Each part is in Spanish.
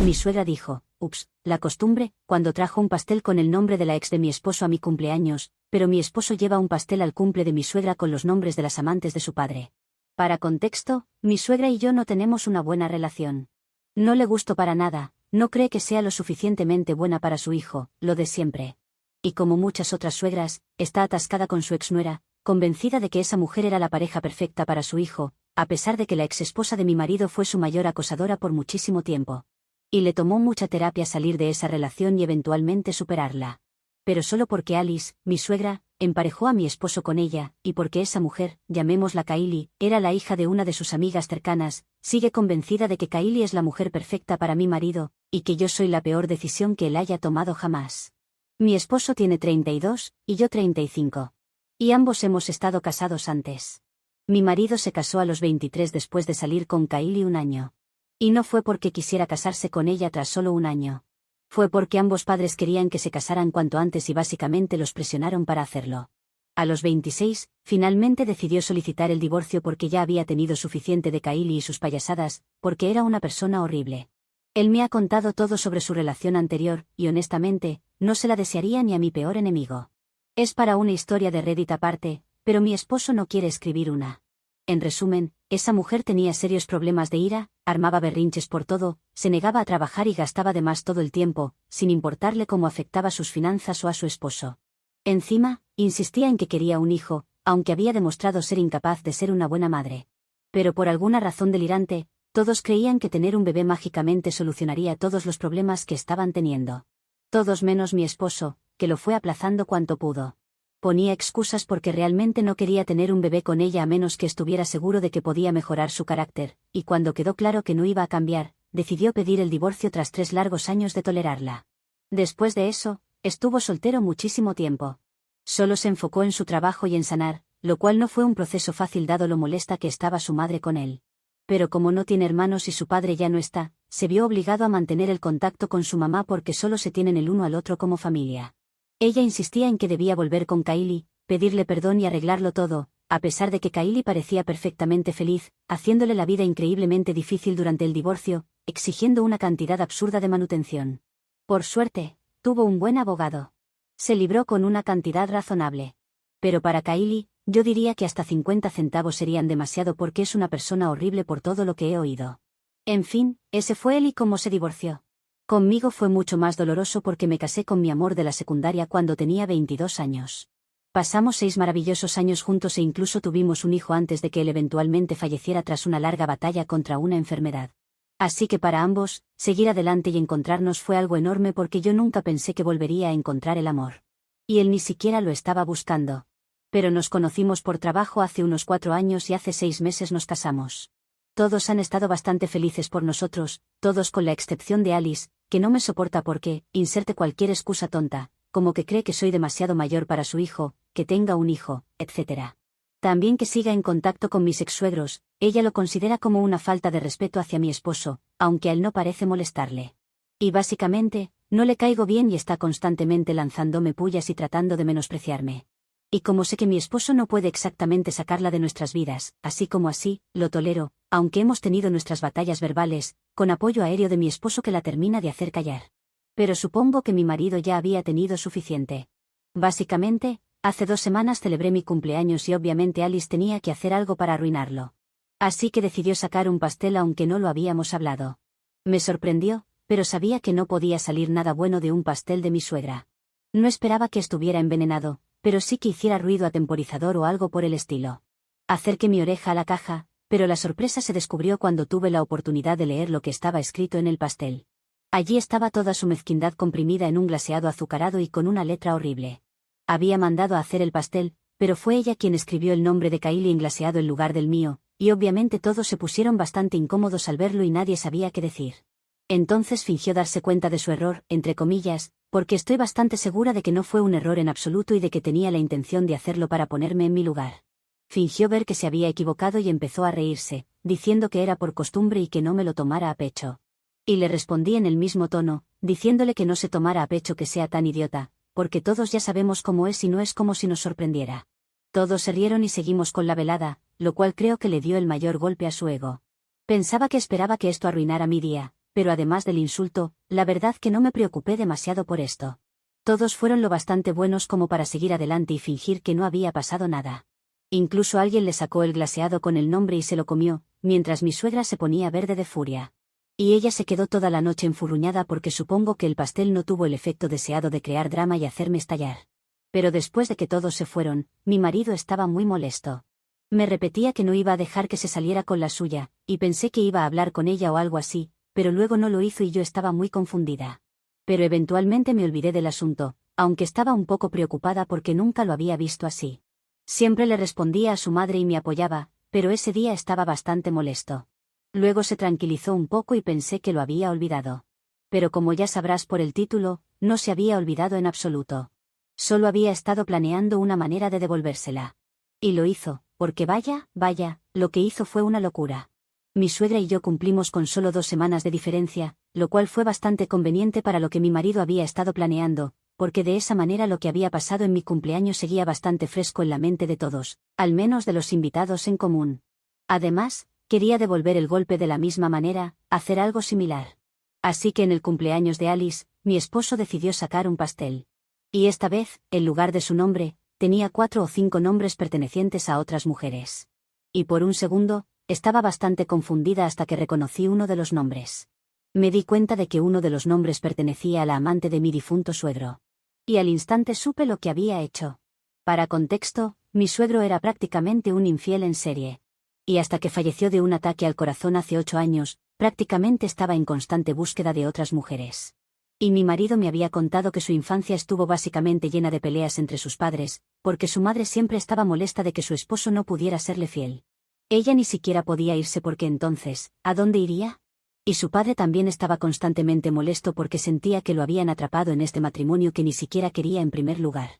mi suegra dijo, ups, la costumbre, cuando trajo un pastel con el nombre de la ex de mi esposo a mi cumpleaños, pero mi esposo lleva un pastel al cumple de mi suegra con los nombres de las amantes de su padre. Para contexto, mi suegra y yo no tenemos una buena relación. No le gusto para nada, no cree que sea lo suficientemente buena para su hijo, lo de siempre. Y como muchas otras suegras, está atascada con su exnuera, convencida de que esa mujer era la pareja perfecta para su hijo, a pesar de que la exesposa de mi marido fue su mayor acosadora por muchísimo tiempo. Y le tomó mucha terapia salir de esa relación y eventualmente superarla. Pero solo porque Alice, mi suegra, emparejó a mi esposo con ella, y porque esa mujer, llamémosla Kylie, era la hija de una de sus amigas cercanas, sigue convencida de que Kylie es la mujer perfecta para mi marido, y que yo soy la peor decisión que él haya tomado jamás. Mi esposo tiene 32, y yo 35. Y ambos hemos estado casados antes. Mi marido se casó a los 23 después de salir con Kylie un año. Y no fue porque quisiera casarse con ella tras solo un año. Fue porque ambos padres querían que se casaran cuanto antes y básicamente los presionaron para hacerlo. A los 26, finalmente decidió solicitar el divorcio porque ya había tenido suficiente de Kylie y sus payasadas, porque era una persona horrible. Él me ha contado todo sobre su relación anterior, y honestamente, no se la desearía ni a mi peor enemigo. Es para una historia de Reddit aparte, pero mi esposo no quiere escribir una. En resumen, esa mujer tenía serios problemas de ira, armaba berrinches por todo, se negaba a trabajar y gastaba de más todo el tiempo, sin importarle cómo afectaba sus finanzas o a su esposo. Encima, insistía en que quería un hijo, aunque había demostrado ser incapaz de ser una buena madre. Pero por alguna razón delirante, todos creían que tener un bebé mágicamente solucionaría todos los problemas que estaban teniendo. Todos menos mi esposo, que lo fue aplazando cuanto pudo. Ponía excusas porque realmente no quería tener un bebé con ella a menos que estuviera seguro de que podía mejorar su carácter, y cuando quedó claro que no iba a cambiar, decidió pedir el divorcio tras 3 largos años de tolerarla. Después de eso, estuvo soltero muchísimo tiempo. Solo se enfocó en su trabajo y en sanar, lo cual no fue un proceso fácil dado lo molesta que estaba su madre con él. Pero como no tiene hermanos y su padre ya no está, se vio obligado a mantener el contacto con su mamá porque solo se tienen el uno al otro como familia. Ella insistía en que debía volver con Kylie, pedirle perdón y arreglarlo todo, a pesar de que Kylie parecía perfectamente feliz, haciéndole la vida increíblemente difícil durante el divorcio, exigiendo una cantidad absurda de manutención. Por suerte, tuvo un buen abogado. Se libró con una cantidad razonable. Pero para Kylie, yo diría que hasta 50 centavos serían demasiado porque es una persona horrible por todo lo que he oído. En fin, ese fue él y cómo se divorció. Conmigo fue mucho más doloroso porque me casé con mi amor de la secundaria cuando tenía 22 años. Pasamos 6 maravillosos años juntos e incluso tuvimos un hijo antes de que él eventualmente falleciera tras una larga batalla contra una enfermedad. Así que para ambos, seguir adelante y encontrarnos fue algo enorme porque yo nunca pensé que volvería a encontrar el amor. Y él ni siquiera lo estaba buscando. Pero nos conocimos por trabajo hace unos 4 años y hace 6 meses nos casamos. Todos han estado bastante felices por nosotros, todos con la excepción de Alice, que no me soporta porque, inserte cualquier excusa tonta, como que cree que soy demasiado mayor para su hijo, que tenga un hijo, etc. También que siga en contacto con mis ex-suegros, ella lo considera como una falta de respeto hacia mi esposo, aunque a él no parece molestarle. Y básicamente, no le caigo bien y está constantemente lanzándome pullas y tratando de menospreciarme. Y como sé que mi esposo no puede exactamente sacarla de nuestras vidas, así como así, lo tolero, aunque hemos tenido nuestras batallas verbales, con apoyo aéreo de mi esposo que la termina de hacer callar. Pero supongo que mi marido ya había tenido suficiente. Básicamente, hace 2 semanas celebré mi cumpleaños y obviamente Alice tenía que hacer algo para arruinarlo. Así que decidió sacar un pastel aunque no lo habíamos hablado. Me sorprendió, pero sabía que no podía salir nada bueno de un pastel de mi suegra. No esperaba que estuviera envenenado, pero sí que hiciera ruido atemporizador o algo por el estilo. Acerqué mi oreja a la caja, pero la sorpresa se descubrió cuando tuve la oportunidad de leer lo que estaba escrito en el pastel. Allí estaba toda su mezquindad comprimida en un glaseado azucarado y con una letra horrible. Había mandado a hacer el pastel, pero fue ella quien escribió el nombre de Kylie en glaseado en lugar del mío, y obviamente todos se pusieron bastante incómodos al verlo y nadie sabía qué decir. Entonces fingió darse cuenta de su error, entre comillas, porque estoy bastante segura de que no fue un error en absoluto y de que tenía la intención de hacerlo para ponerme en mi lugar. Fingió ver que se había equivocado y empezó a reírse, diciendo que era por costumbre y que no me lo tomara a pecho. Y le respondí en el mismo tono, diciéndole que no se tomara a pecho que sea tan idiota, porque todos ya sabemos cómo es y no es como si nos sorprendiera. Todos se rieron y seguimos con la velada, lo cual creo que le dio el mayor golpe a su ego. Pensaba que esperaba que esto arruinara mi día, pero además del insulto, la verdad que no me preocupé demasiado por esto. Todos fueron lo bastante buenos como para seguir adelante y fingir que no había pasado nada. Incluso alguien le sacó el glaseado con el nombre y se lo comió, mientras mi suegra se ponía verde de furia. Y ella se quedó toda la noche enfurruñada porque supongo que el pastel no tuvo el efecto deseado de crear drama y hacerme estallar. Pero después de que todos se fueron, mi marido estaba muy molesto. Me repetía que no iba a dejar que se saliera con la suya, y pensé que iba a hablar con ella o algo así, pero luego no lo hizo y yo estaba muy confundida. Pero eventualmente me olvidé del asunto, aunque estaba un poco preocupada porque nunca lo había visto así. Siempre le respondía a su madre y me apoyaba, pero ese día estaba bastante molesto. Luego se tranquilizó un poco y pensé que lo había olvidado. Pero como ya sabrás por el título, no se había olvidado en absoluto. Solo había estado planeando una manera de devolvérsela. Y lo hizo, porque vaya, lo que hizo fue una locura. Mi suegra y yo cumplimos con solo 2 semanas de diferencia, lo cual fue bastante conveniente para lo que mi marido había estado planeando, porque de esa manera lo que había pasado en mi cumpleaños seguía bastante fresco en la mente de todos, al menos de los invitados en común. Además, quería devolver el golpe de la misma manera, hacer algo similar. Así que en el cumpleaños de Alice, mi esposo decidió sacar un pastel. Y esta vez, en lugar de su nombre, tenía 4 o 5 nombres pertenecientes a otras mujeres. Y por un segundo, estaba bastante confundida hasta que reconocí uno de los nombres. Me di cuenta de que uno de los nombres pertenecía a la amante de mi difunto suegro. Y al instante supe lo que había hecho. Para contexto, mi suegro era prácticamente un infiel en serie. Y hasta que falleció de un ataque al corazón hace 8 años, prácticamente estaba en constante búsqueda de otras mujeres. Y mi marido me había contado que su infancia estuvo básicamente llena de peleas entre sus padres, porque su madre siempre estaba molesta de que su esposo no pudiera serle fiel. Ella ni siquiera podía irse porque entonces, ¿a dónde iría? Y su padre también estaba constantemente molesto porque sentía que lo habían atrapado en este matrimonio que ni siquiera quería en primer lugar.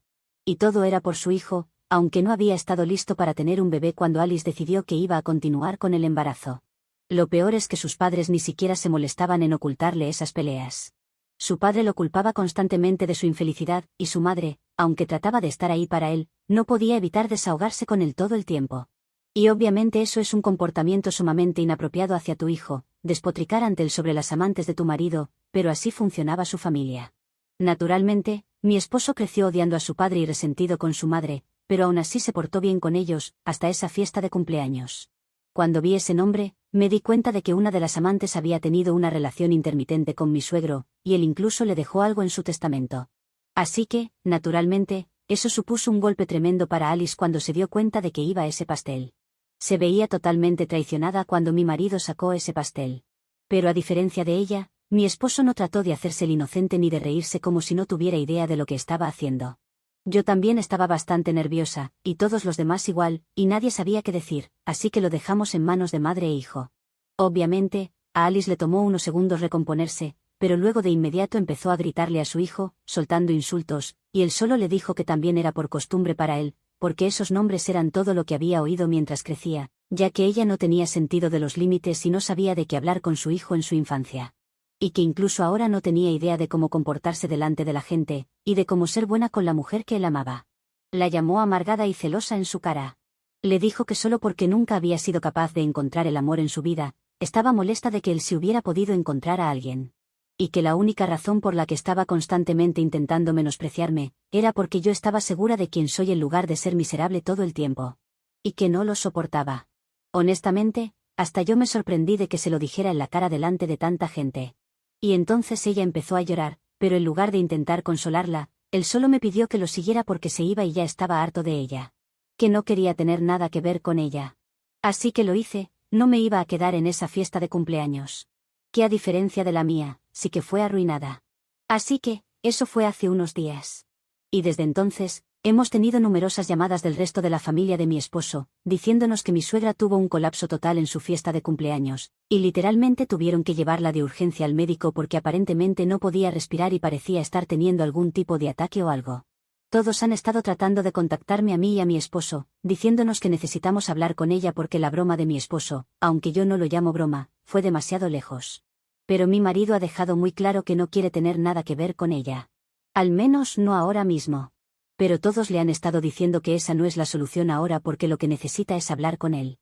Y todo era por su hijo, aunque no había estado listo para tener un bebé cuando Alice decidió que iba a continuar con el embarazo. Lo peor es que sus padres ni siquiera se molestaban en ocultarle esas peleas. Su padre lo culpaba constantemente de su infelicidad, y su madre, aunque trataba de estar ahí para él, no podía evitar desahogarse con él todo el tiempo. Y obviamente eso es un comportamiento sumamente inapropiado hacia tu hijo, despotricar ante él sobre las amantes de tu marido, pero así funcionaba su familia. Naturalmente, mi esposo creció odiando a su padre y resentido con su madre, pero aún así se portó bien con ellos, hasta esa fiesta de cumpleaños. Cuando vi ese nombre, me di cuenta de que una de las amantes había tenido una relación intermitente con mi suegro, y él incluso le dejó algo en su testamento. Así que, naturalmente, eso supuso un golpe tremendo para Alice cuando se dio cuenta de que iba a ese pastel. Se veía totalmente traicionada cuando mi marido sacó ese pastel. Pero a diferencia de ella, mi esposo no trató de hacerse el inocente ni de reírse como si no tuviera idea de lo que estaba haciendo. Yo también estaba bastante nerviosa, y todos los demás igual, y nadie sabía qué decir, así que lo dejamos en manos de madre e hijo. Obviamente, a Alice le tomó unos segundos recomponerse, pero luego de inmediato empezó a gritarle a su hijo, soltando insultos, y él solo le dijo que también era por costumbre para él, porque esos nombres eran todo lo que había oído mientras crecía, ya que ella no tenía sentido de los límites y no sabía de qué hablar con su hijo en su infancia. Y que incluso ahora no tenía idea de cómo comportarse delante de la gente, y de cómo ser buena con la mujer que él amaba. La llamó amargada y celosa en su cara. Le dijo que solo porque nunca había sido capaz de encontrar el amor en su vida, estaba molesta de que él se hubiera podido encontrar a alguien. Y que la única razón por la que estaba constantemente intentando menospreciarme, era porque yo estaba segura de quién soy en lugar de ser miserable todo el tiempo. Y que no lo soportaba. Honestamente, hasta yo me sorprendí de que se lo dijera en la cara delante de tanta gente. Y entonces ella empezó a llorar, pero en lugar de intentar consolarla, él solo me pidió que lo siguiera porque se iba y ya estaba harto de ella. Que no quería tener nada que ver con ella. Así que lo hice, no me iba a quedar en esa fiesta de cumpleaños. Que a diferencia de la mía, sí que fue arruinada. Así que, eso fue hace unos días. Y desde entonces, hemos tenido numerosas llamadas del resto de la familia de mi esposo, diciéndonos que mi suegra tuvo un colapso total en su fiesta de cumpleaños, y literalmente tuvieron que llevarla de urgencia al médico porque aparentemente no podía respirar y parecía estar teniendo algún tipo de ataque o algo. Todos han estado tratando de contactarme a mí y a mi esposo, diciéndonos que necesitamos hablar con ella porque la broma de mi esposo, aunque yo no lo llamo broma, fue demasiado lejos. Pero mi marido ha dejado muy claro que no quiere tener nada que ver con ella. Al menos no ahora mismo. Pero todos le han estado diciendo que esa no es la solución ahora porque lo que necesita es hablar con él.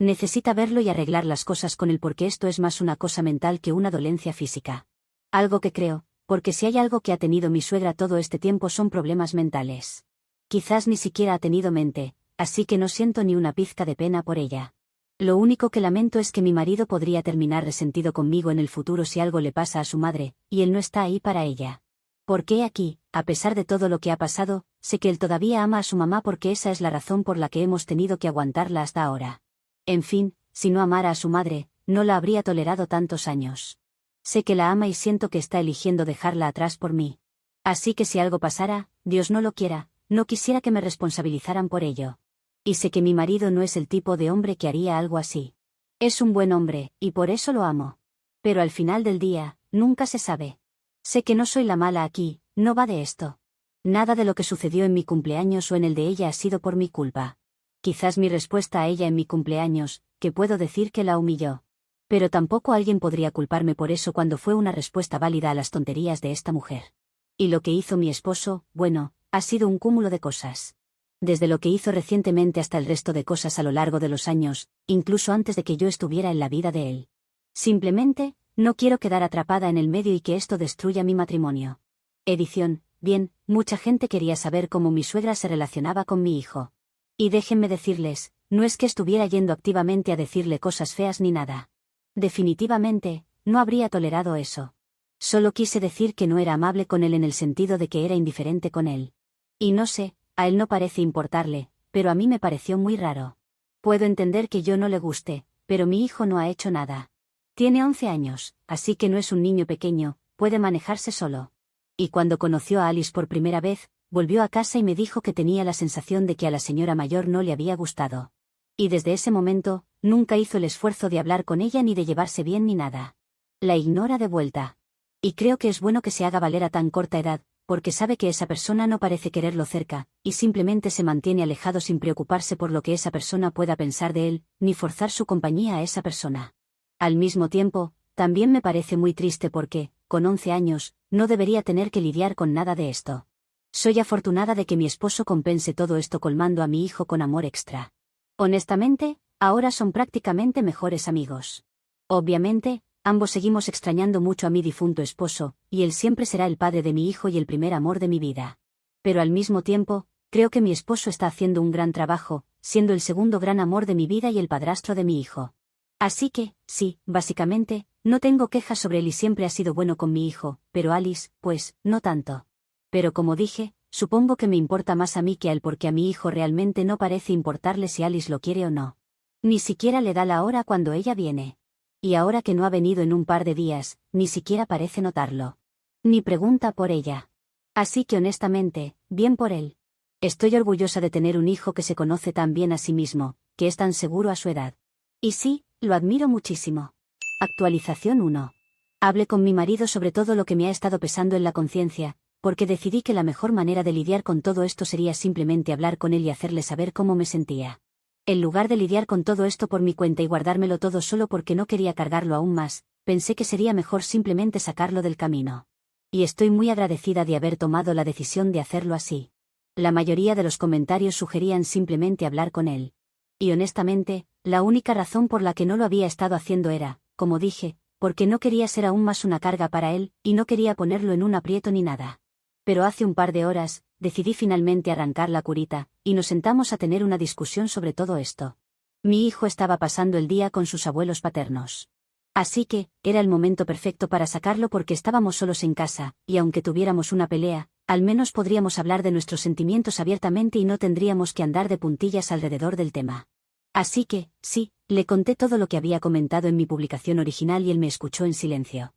Necesita verlo y arreglar las cosas con él porque esto es más una cosa mental que una dolencia física. Algo que creo, porque si hay algo que ha tenido mi suegra todo este tiempo son problemas mentales. Quizás ni siquiera ha tenido mente, así que no siento ni una pizca de pena por ella. Lo único que lamento es que mi marido podría terminar resentido conmigo en el futuro si algo le pasa a su madre, y él no está ahí para ella. Porque aquí, a pesar de todo lo que ha pasado, sé que él todavía ama a su mamá porque esa es la razón por la que hemos tenido que aguantarla hasta ahora. En fin, si no amara a su madre, no la habría tolerado tantos años. Sé que la ama y siento que está eligiendo dejarla atrás por mí. Así que si algo pasara, Dios no lo quiera, no quisiera que me responsabilizaran por ello. Y sé que mi marido no es el tipo de hombre que haría algo así. Es un buen hombre, y por eso lo amo. Pero al final del día, nunca se sabe. Sé que no soy la mala aquí, no va de esto. Nada de lo que sucedió en mi cumpleaños o en el de ella ha sido por mi culpa. Quizás mi respuesta a ella en mi cumpleaños, que puedo decir que la humilló. Pero tampoco alguien podría culparme por eso cuando fue una respuesta válida a las tonterías de esta mujer. Y lo que hizo mi esposo, bueno, ha sido un cúmulo de cosas. Desde lo que hizo recientemente hasta el resto de cosas a lo largo de los años, incluso antes de que yo estuviera en la vida de él. Simplemente, no quiero quedar atrapada en el medio y que esto destruya mi matrimonio. Edición, bien, mucha gente quería saber cómo mi suegra se relacionaba con mi hijo. Y déjenme decirles, no es que estuviera yendo activamente a decirle cosas feas ni nada. Definitivamente, no habría tolerado eso. Solo quise decir que no era amable con él en el sentido de que era indiferente con él. Y no sé, a él no parece importarle, pero a mí me pareció muy raro. Puedo entender que yo no le guste, pero mi hijo no ha hecho nada. Tiene 11 años, así que no es un niño pequeño, puede manejarse solo. Y cuando conoció a Alice por primera vez, volvió a casa y me dijo que tenía la sensación de que a la señora mayor no le había gustado. Y desde ese momento, nunca hizo el esfuerzo de hablar con ella ni de llevarse bien ni nada. La ignora de vuelta. Y creo que es bueno que se haga valer a tan corta edad, porque sabe que esa persona no parece quererlo cerca, y simplemente se mantiene alejado sin preocuparse por lo que esa persona pueda pensar de él, ni forzar su compañía a esa persona. Al mismo tiempo, también me parece muy triste porque, con 11 años, no debería tener que lidiar con nada de esto. Soy afortunada de que mi esposo compense todo esto colmando a mi hijo con amor extra. Honestamente, ahora son prácticamente mejores amigos. Obviamente, ambos seguimos extrañando mucho a mi difunto esposo, y él siempre será el padre de mi hijo y el primer amor de mi vida. Pero al mismo tiempo, creo que mi esposo está haciendo un gran trabajo, siendo el segundo gran amor de mi vida y el padrastro de mi hijo. Así que, sí, básicamente, no tengo quejas sobre él y siempre ha sido bueno con mi hijo, pero Alice, pues, no tanto. Pero como dije, supongo que me importa más a mí que a él porque a mi hijo realmente no parece importarle si Alice lo quiere o no. Ni siquiera le da la hora cuando ella viene. Y ahora que no ha venido en un par de días, ni siquiera parece notarlo. Ni pregunta por ella. Así que honestamente, bien por él. Estoy orgullosa de tener un hijo que se conoce tan bien a sí mismo, que es tan seguro a su edad. Y sí, lo admiro muchísimo. Actualización 1. Hablé con mi marido sobre todo lo que me ha estado pesando en la conciencia, porque decidí que la mejor manera de lidiar con todo esto sería simplemente hablar con él y hacerle saber cómo me sentía. En lugar de lidiar con todo esto por mi cuenta y guardármelo todo solo porque no quería cargarlo aún más, pensé que sería mejor simplemente sacarlo del camino. Y estoy muy agradecida de haber tomado la decisión de hacerlo así. La mayoría de los comentarios sugerían simplemente hablar con él. Y honestamente, la única razón por la que no lo había estado haciendo era, como dije, porque no quería ser aún más una carga para él, y no quería ponerlo en un aprieto ni nada. Pero hace un par de horas, decidí finalmente arrancar la curita, y nos sentamos a tener una discusión sobre todo esto. Mi hijo estaba pasando el día con sus abuelos paternos. Así que, era el momento perfecto para sacarlo porque estábamos solos en casa, y aunque tuviéramos una pelea, al menos podríamos hablar de nuestros sentimientos abiertamente y no tendríamos que andar de puntillas alrededor del tema. Así que, sí, le conté todo lo que había comentado en mi publicación original y él me escuchó en silencio.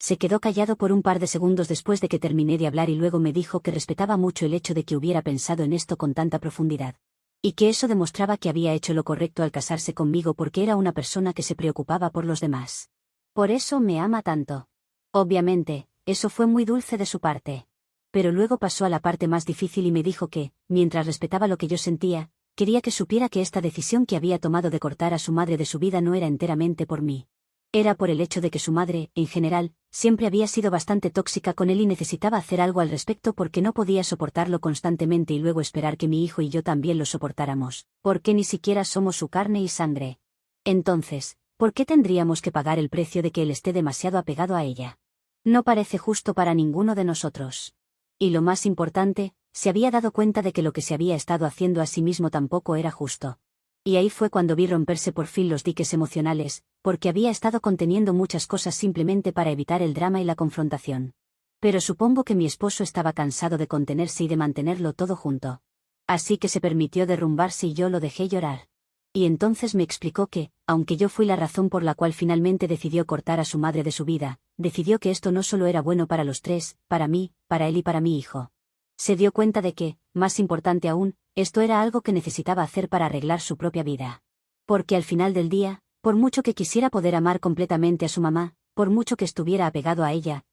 Se quedó callado por un par de segundos después de que terminé de hablar y luego me dijo que respetaba mucho el hecho de que hubiera pensado en esto con tanta profundidad. Y que eso demostraba que había hecho lo correcto al casarse conmigo porque era una persona que se preocupaba por los demás. Por eso me ama tanto. Obviamente, eso fue muy dulce de su parte. Pero luego pasó a la parte más difícil y me dijo que, mientras respetaba lo que yo sentía, quería que supiera que esta decisión que había tomado de cortar a su madre de su vida no era enteramente por mí. Era por el hecho de que su madre, en general, siempre había sido bastante tóxica con él y necesitaba hacer algo al respecto porque no podía soportarlo constantemente y luego esperar que mi hijo y yo también lo soportáramos, porque ni siquiera somos su carne y sangre. Entonces, ¿por qué tendríamos que pagar el precio de que él esté demasiado apegado a ella? No parece justo para ninguno de nosotros. Y lo más importante, se había dado cuenta de que lo que se había estado haciendo a sí mismo tampoco era justo. Y ahí fue cuando vi romperse por fin los diques emocionales, porque había estado conteniendo muchas cosas simplemente para evitar el drama y la confrontación. Pero supongo que mi esposo estaba cansado de contenerse y de mantenerlo todo junto. Así que se permitió derrumbarse y yo lo dejé llorar. Y entonces me explicó que, aunque yo fui la razón por la cual finalmente decidió cortar a su madre de su vida, decidió que esto no solo era bueno para los tres, para mí, para él y para mi hijo. Se dio cuenta de que, más importante aún, esto era algo que necesitaba hacer para arreglar su propia vida. Porque al final del día, por mucho que quisiera poder amar completamente a su mamá, por mucho que estuviera apegado a ella,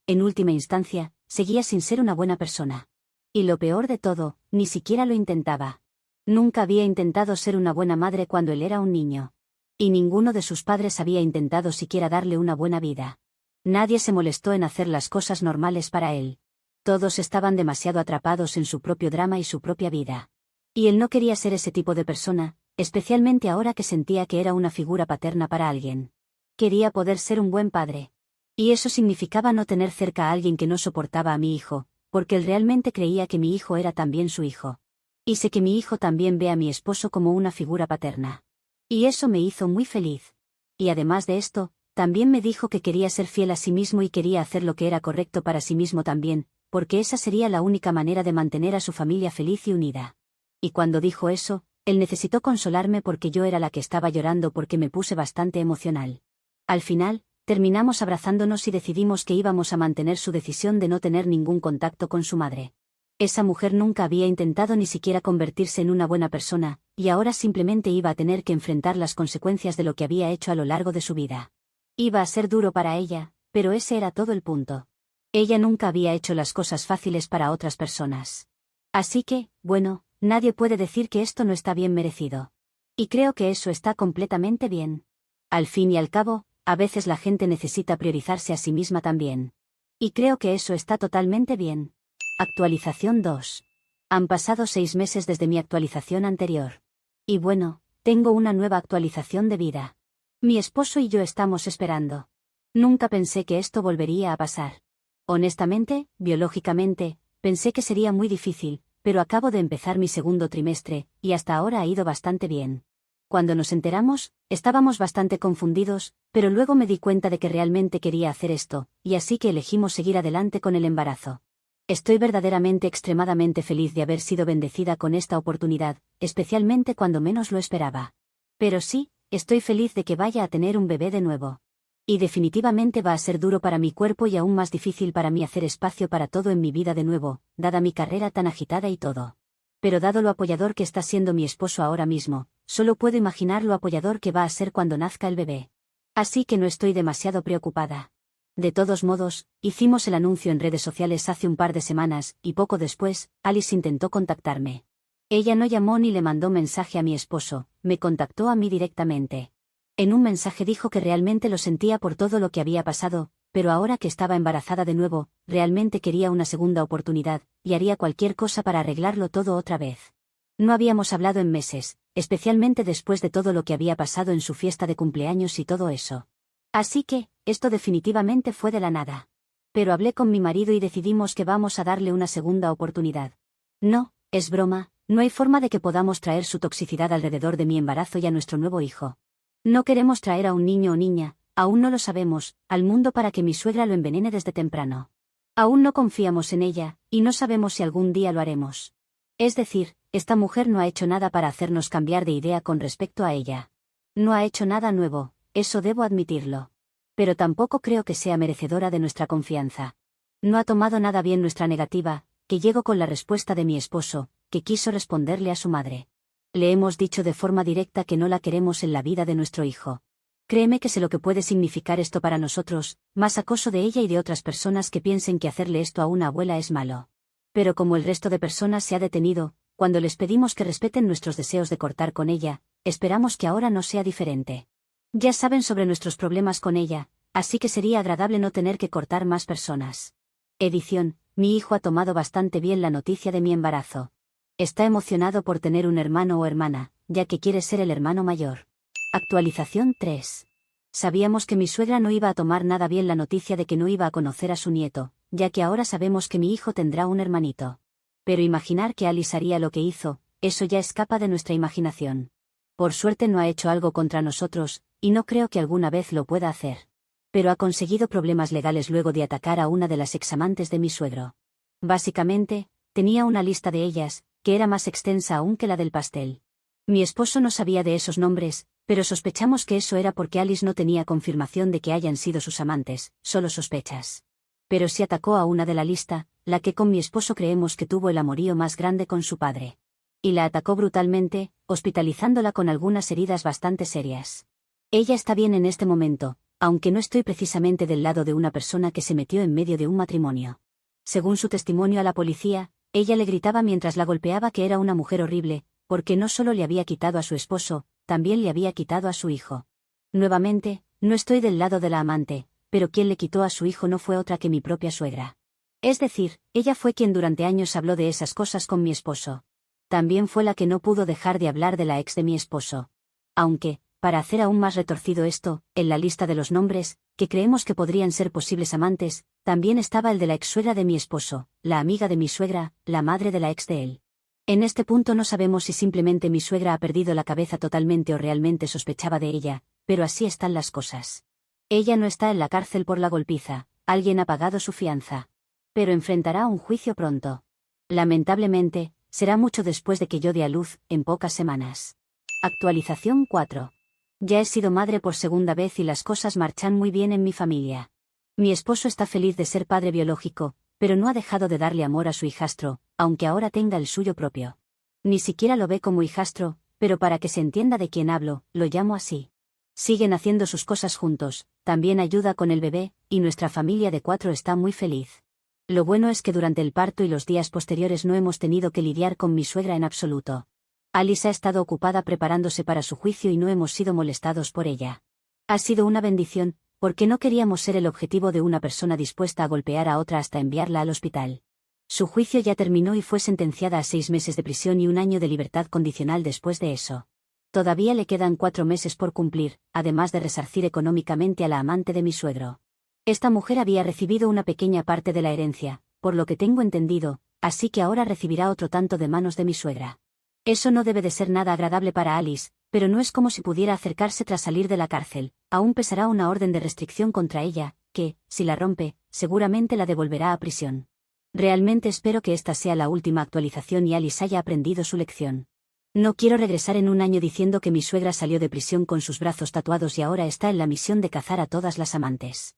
en última instancia, seguía sin ser una buena persona. Y lo peor de todo, ni siquiera lo intentaba. Nunca había intentado ser una buena madre cuando él era un niño. Y ninguno de sus padres había intentado siquiera darle una buena vida. Nadie se molestó en hacer las cosas normales para él. Todos estaban demasiado atrapados en su propio drama y su propia vida. Y él no quería ser ese tipo de persona, especialmente ahora que sentía que era una figura paterna para alguien. Quería poder ser un buen padre. Y eso significaba no tener cerca a alguien que no soportaba a mi hijo, porque él realmente creía que mi hijo era también su hijo. Y sé que mi hijo también ve a mi esposo como una figura paterna. Y eso me hizo muy feliz. Y además de esto, también me dijo que quería ser fiel a sí mismo y quería hacer lo que era correcto para sí mismo también, porque esa sería la única manera de mantener a su familia feliz y unida. Y cuando dijo eso, él necesitó consolarme porque yo era la que estaba llorando porque me puse bastante emocional. Al final, terminamos abrazándonos y decidimos que íbamos a mantener su decisión de no tener ningún contacto con su madre. Esa mujer nunca había intentado ni siquiera convertirse en una buena persona, y ahora simplemente iba a tener que enfrentar las consecuencias de lo que había hecho a lo largo de su vida. Iba a ser duro para ella, pero ese era todo el punto. Ella nunca había hecho las cosas fáciles para otras personas. Así que, bueno, nadie puede decir que esto no está bien merecido. Y creo que eso está completamente bien. Al fin y al cabo, a veces la gente necesita priorizarse a sí misma también. Y creo que eso está totalmente bien. Actualización 2. Han pasado 6 meses desde mi actualización anterior. Y bueno, tengo una nueva actualización de vida. Mi esposo y yo estamos esperando. Nunca pensé que esto volvería a pasar. Honestamente, biológicamente, pensé que sería muy difícil, pero acabo de empezar mi segundo trimestre, y hasta ahora ha ido bastante bien. Cuando nos enteramos, estábamos bastante confundidos, pero luego me di cuenta de que realmente quería hacer esto, y así que elegimos seguir adelante con el embarazo. Estoy verdaderamente extremadamente feliz de haber sido bendecida con esta oportunidad, especialmente cuando menos lo esperaba. Pero sí, estoy feliz de que vaya a tener un bebé de nuevo. Y definitivamente va a ser duro para mi cuerpo y aún más difícil para mí hacer espacio para todo en mi vida de nuevo, dada mi carrera tan agitada y todo. Pero dado lo apoyador que está siendo mi esposo ahora mismo, solo puedo imaginar lo apoyador que va a ser cuando nazca el bebé. Así que no estoy demasiado preocupada. De todos modos, hicimos el anuncio en redes sociales hace un par de semanas, y poco después, Alice intentó contactarme. Ella no llamó ni le mandó mensaje a mi esposo, me contactó a mí directamente. En un mensaje dijo que realmente lo sentía por todo lo que había pasado, pero ahora que estaba embarazada de nuevo, realmente quería una segunda oportunidad, y haría cualquier cosa para arreglarlo todo otra vez. No habíamos hablado en meses, especialmente después de todo lo que había pasado en su fiesta de cumpleaños y todo eso. Así que, esto definitivamente fue de la nada. Pero hablé con mi marido y decidimos que vamos a darle una segunda oportunidad. No, es broma, no hay forma de que podamos traer su toxicidad alrededor de mi embarazo y a nuestro nuevo hijo. No queremos traer a un niño o niña, aún no lo sabemos, al mundo para que mi suegra lo envenene desde temprano. Aún no confiamos en ella, y no sabemos si algún día lo haremos. Es decir, esta mujer no ha hecho nada para hacernos cambiar de idea con respecto a ella. No ha hecho nada nuevo, eso debo admitirlo. Pero tampoco creo que sea merecedora de nuestra confianza. No ha tomado nada bien nuestra negativa, que llegó con la respuesta de mi esposo, que quiso responderle a su madre. Le hemos dicho de forma directa que no la queremos en la vida de nuestro hijo. Créeme que sé lo que puede significar esto para nosotros, más acoso de ella y de otras personas que piensen que hacerle esto a una abuela es malo. Pero como el resto de personas se ha detenido, cuando les pedimos que respeten nuestros deseos de cortar con ella, esperamos que ahora no sea diferente. Ya saben sobre nuestros problemas con ella, así que sería agradable no tener que cortar más personas. Edición, mi hijo ha tomado bastante bien la noticia de mi embarazo. Está emocionado por tener un hermano o hermana, ya que quiere ser el hermano mayor. Actualización 3. Sabíamos que mi suegra no iba a tomar nada bien la noticia de que no iba a conocer a su nieto, ya que ahora sabemos que mi hijo tendrá un hermanito. Pero imaginar que Alice haría lo que hizo, eso ya escapa de nuestra imaginación. Por suerte no ha hecho algo contra nosotros, y no creo que alguna vez lo pueda hacer. Pero ha conseguido problemas legales luego de atacar a una de las examantes de mi suegro. Básicamente, tenía una lista de ellas, que era más extensa aún que la del pastel. Mi esposo no sabía de esos nombres, pero sospechamos que eso era porque Alice no tenía confirmación de que hayan sido sus amantes, solo sospechas. Pero sí atacó a una de la lista, la que con mi esposo creemos que tuvo el amorío más grande con su padre. Y la atacó brutalmente, hospitalizándola con algunas heridas bastante serias. Ella está bien en este momento, aunque no estoy precisamente del lado de una persona que se metió en medio de un matrimonio. Según su testimonio a la policía, ella le gritaba mientras la golpeaba que era una mujer horrible, porque no solo le había quitado a su esposo, también le había quitado a su hijo. Nuevamente, no estoy del lado de la amante, pero quien le quitó a su hijo no fue otra que mi propia suegra. Es decir, ella fue quien durante años habló de esas cosas con mi esposo. También fue la que no pudo dejar de hablar de la ex de mi esposo. Aunque, para hacer aún más retorcido esto, en la lista de los nombres, que creemos que podrían ser posibles amantes, también estaba el de la ex suegra de mi esposo, la amiga de mi suegra, la madre de la ex de él. En este punto no sabemos si simplemente mi suegra ha perdido la cabeza totalmente o realmente sospechaba de ella, pero así están las cosas. Ella no está en la cárcel por la golpiza, alguien ha pagado su fianza. Pero enfrentará un juicio pronto. Lamentablemente, será mucho después de que yo dé a luz, en pocas semanas. Actualización 4. Ya he sido madre por segunda vez y las cosas marchan muy bien en mi familia. Mi esposo está feliz de ser padre biológico, pero no ha dejado de darle amor a su hijastro, aunque ahora tenga el suyo propio. Ni siquiera lo ve como hijastro, pero para que se entienda de quién hablo, lo llamo así. Siguen haciendo sus cosas juntos, también ayuda con el bebé, y nuestra familia de 4 está muy feliz. Lo bueno es que durante el parto y los días posteriores no hemos tenido que lidiar con mi suegra en absoluto. Alice ha estado ocupada preparándose para su juicio y no hemos sido molestados por ella. Ha sido una bendición, porque no queríamos ser el objetivo de una persona dispuesta a golpear a otra hasta enviarla al hospital. Su juicio ya terminó y fue sentenciada a 6 meses de prisión y 1 año de libertad condicional después de eso. Todavía le quedan 4 meses por cumplir, además de resarcir económicamente a la amante de mi suegro. Esta mujer había recibido una pequeña parte de la herencia, por lo que tengo entendido, así que ahora recibirá otro tanto de manos de mi suegra. Eso no debe de ser nada agradable para Alice, pero no es como si pudiera acercarse tras salir de la cárcel, aún pesará una orden de restricción contra ella, que, si la rompe, seguramente la devolverá a prisión. Realmente espero que esta sea la última actualización y Alice haya aprendido su lección. No quiero regresar en 1 año diciendo que mi suegra salió de prisión con sus brazos tatuados y ahora está en la misión de cazar a todas las amantes.